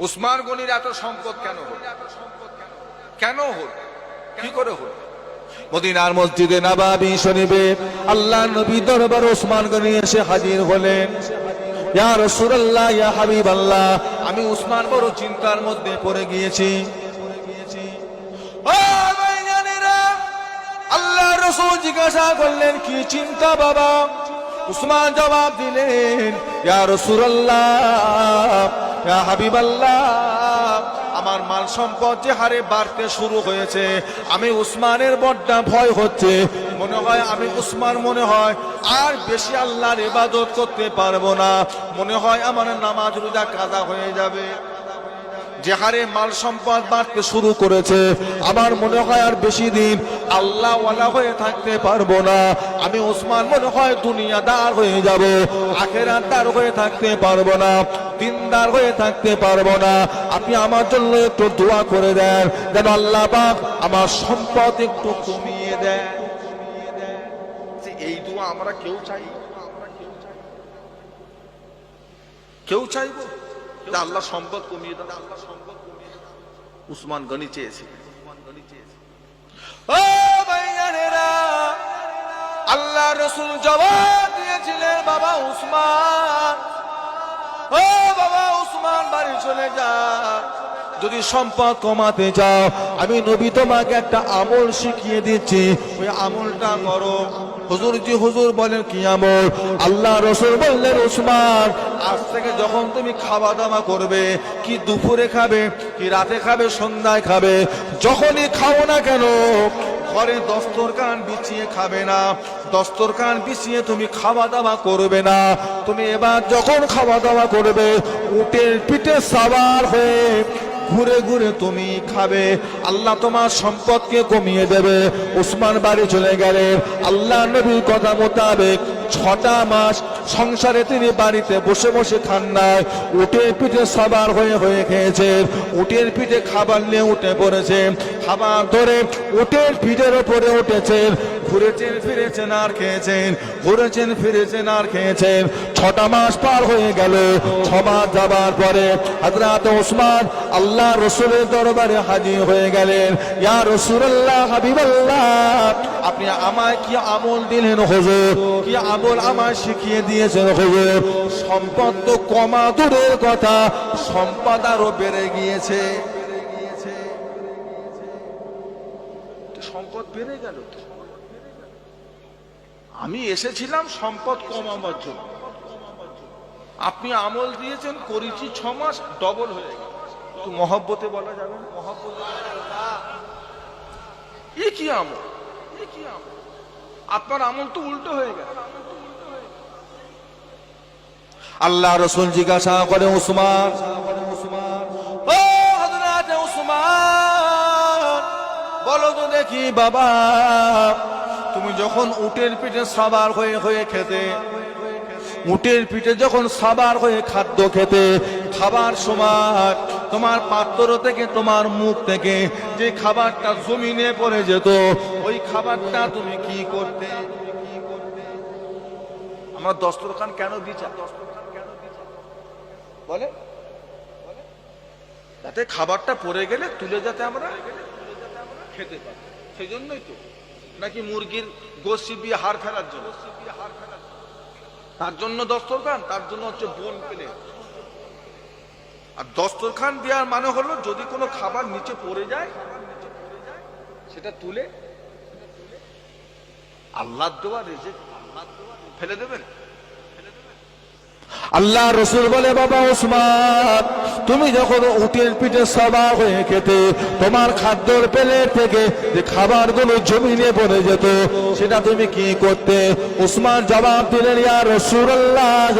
উসমান গনির এত সম্পদ কেন হল? কেন হল? কি করে হল? মদিনার মসজিদে নববী শরীফে আল্লাহর নবী দরবারে উসমান গনি এসে হাজির হলেন। ইয়া রাসূলুল্লাহ, ইয়া হাবিবাল্লাহ, আমি উসমান বড় চিন্তার মধ্যে পড়ে গিয়েছি। ও ভাইজানেরা, আল্লাহর রাসূল জিজ্ঞাসা করলেন, কি চিন্তা বাবা? উসমান জবাব দিলেন, ইয়া রাসূলুল্লাহ, ইয়া হাবিবাল্লাহ, আমার মাল সম্পদ যে হারে বাড়তে শুরু হয়েছে, আমি উসমানের বড্ড ভয় হচ্ছে। মনে হয় আমি উসমান আর বেশি আল্লাহর ইবাদত করতে পারবো না। মনে হয় আমার নামাজ রোজা কাজা হয়ে যাবে। যে হারে মাল সম্পদ বাড়তে শুরু করেছে, আমার মনে হয় আর বেশি দিন আল্লাহ ওয়ালা হয়ে থাকতে পারবো না। আমি উসমান মনে হয় দুনিয়াদার হয়ে যাব, আখিরাতদার হয়ে থাকতে পারবো না, দিনদার হয়ে থাকতে পারবো না। আপনি আমার জন্য একটু দোয়া করে দেন, যেন আল্লাহ পাক আমার সম্পদ একটু কমিয়ে দেন। এই দোয়া আমরা কেউ চাই? কেউ চাইবো যে আল্লাহ সম্পদ কমিয়ে দেন? উসমান গনি চেয়েছে। ও ভাইজানেরা, আল্লাহ রাসূল জবাব দিয়েছিলেন, বাবা উসমান, ও বাবা উসমান, বাড়ি চলে যা। যদি সম্পদ কমাতে চাও, আমি নবী তোমাকে একটা আমল শিখিয়ে দিচ্ছি, ওই আমলটা করো। হুজুরজি, হুজুর বলেন কি আমল? আল্লাহ রাসূল বললেন, উসমান, আজ থেকে যখন তুমি খাওয়া দাওয়া করবে, কি দুপুরে খাবে, কি রাতে খাবে, সন্ধ্যায় খাবে, যখনই খাও না কেন, ঘরে দস্তরখান বিছিয়ে খাবে না, দস্তরখান বিছিয়ে তুমি খাওয়া দাওয়া করবে না। তুমি এবার যখন খাওয়া দাওয়া করবে, উটের পিঠে সাওয়ার হয়ে ঘুরে ঘুরে তুমি খাবে। আল্লাহ তোমার সম্পদকে কমিয়ে দেবে। উসমান বাড়ি চলে গেলেন। আল্লাহ নবীর কথা মোতাবেক 6টা মাস সংসারে তিনি বাড়িতে বসে বসে খান নাই, উটের পিঠে সাবার হয়ে হয়ে খেয়েছেন। উটের পিঠে খাবার নিয়ে উঠে পড়েছেন, খাবার ধরে উটের পিঠের ওপরে উঠেছেন, ঘুরেছেন ফিরেছেন আর খেয়েছেন, ঘুরেছেন ফিরেছেন আর খেয়েছেন। 6টা মাস পার হয়ে গেল। 6 মাস যাবার পরে হযরত উসমান আল্লাহ রাসূলের দরবারে হাজির হয়ে গেলেন। ইয়া রাসূলুল্লাহ, হাবিবাল্লাহ, আপনি আমায় কি আমল দিলেন হুজুর? কি আমল আমায় শিখিয়ে দিয়েছেন হুজুর? সম্পদ তো কমা দূরের কথা, সম্পদ আরো বেড়ে গিয়েছে। সম্পদ বেড়ে গেল। আমি এসেছিলাম সম্পদ কমাবার জন্য, আপনি আমল দিয়েছেন, করেছি 6 মাস, ডবল হয়ে গেল। তো মহব্বতে বলা যাবে না? মহব্বতে এ কি আমল? আপনার আমল তো উল্টো হয়ে গেল। আল্লাহ রাসূল জিজ্ঞাসা করে, উসমান, ও হযরত উসমান, বলো তো দেখি বাবা, তুমি যখন উটের পিঠে সাবার হয়ে হয়ে খেতে, উটের পিঠে যখন সাবার হয়ে খাদ্য খেতে, খাবার সময় তোমার পাত্র থেকে, তোমার মুখ থেকে যে খাবারটা জমিনে পড়ে যেত, ওই খাবারটা তুমি কি করতে? আমরা দস্তরখান কেন বিচার বলে? যাতে খাবারটা পড়ে গেলে তুলে যাতে আমরা খেতে পারি, সেই জন্যই তো। নাকি মুরগির গোশত চিবিয়ে হাড় ফেলার জন্য? তার জন্য দস্তরখান, তার জন্য হচ্ছে বোন পেলে। আর দস্তরখান দেওয়ার মানে হলো, যদি কোনো খাবার নিচে পড়ে যায়, সেটা তুলে আল্লাহর দেওয়া রিজিক ফেলে দেবেন। আল্লাহ রাসূল বলে, বাবা উসমান, তুমি যখন উটের পিঠে সাবার হয়ে খেতে, তোমার খাদ্যের প্লেট থেকে যে খাবারগুলো জমিনে পড়ে যেত, সেটা তুমি কি করতে? উসমান জবাব দিলেন, ইয়া রাসূলুল্লাহ,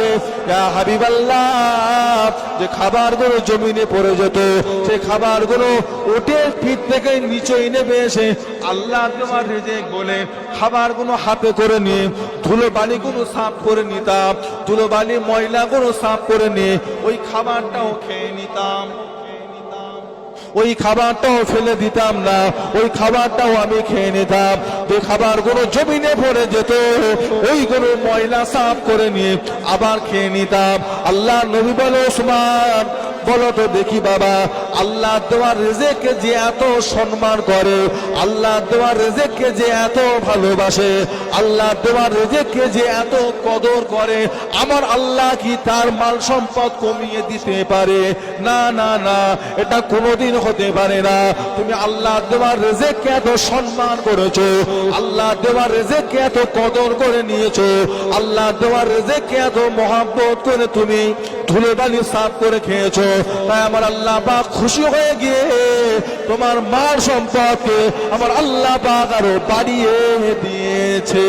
ইয়া হাবিবাল্লাহ, যে খাবারগুলো জমিনে পড়ে যেত, সেই খাবারগুলো উটের পিঠ থেকে নিচে নেমে এসে আল্লাহ তোমার রিজিক বলে খাবারগুলো হাতে করে নিয়ে ধুলো বালিগুলো সাফ করে নিতাম, ধুলো বালি ময়লাগুলো সাফ করে নিয়ে ওই খাবারটাও খেয়ে নিতাম, ওই খাবারটাও ফেলে দিতাম না, ওই খাবারটাও আমি খেয়ে নিতাম। যে খাবারগুলো জমিনে পড়ে যেত, ওইগুলো ময়লা সাফ করে নিয়ে আবার খেয়ে নিতাম। আল্লাহ নবী বলে, উসমান, বলো তো দেখি বাবা, আল্লাহ দেওয়ার রিজিককে যে এত সম্মান করে, আল্লাহ দেওয়ার রিজিককে যে এত ভালোবাসে, আল্লাহ দেওয়ার রিজিককে যে এত কদর করে, আমার আল্লাহ কি তার মাল সম্পদ কমিয়ে দিতে পারে? না না না, এটা কোনোদিন হতে পারে না। তুমি আল্লাহ দেওয়ার রিজিককে এত সম্মান করেছো, আল্লাহ দেওয়ার রিজিককে এত কদর করে নিয়েছো, আল্লাহ দেওয়ার রিজিককে এত মহব্বত করে তুমি ধুলে বালি সাফ করে খেয়েছো। তাই আমার আল্লাহ পাক খুশি হয়ে গিয়ে তোমার মার সম্পদকে আমার আল্লাহ পাক আরো বাড়িয়ে দিয়েছে।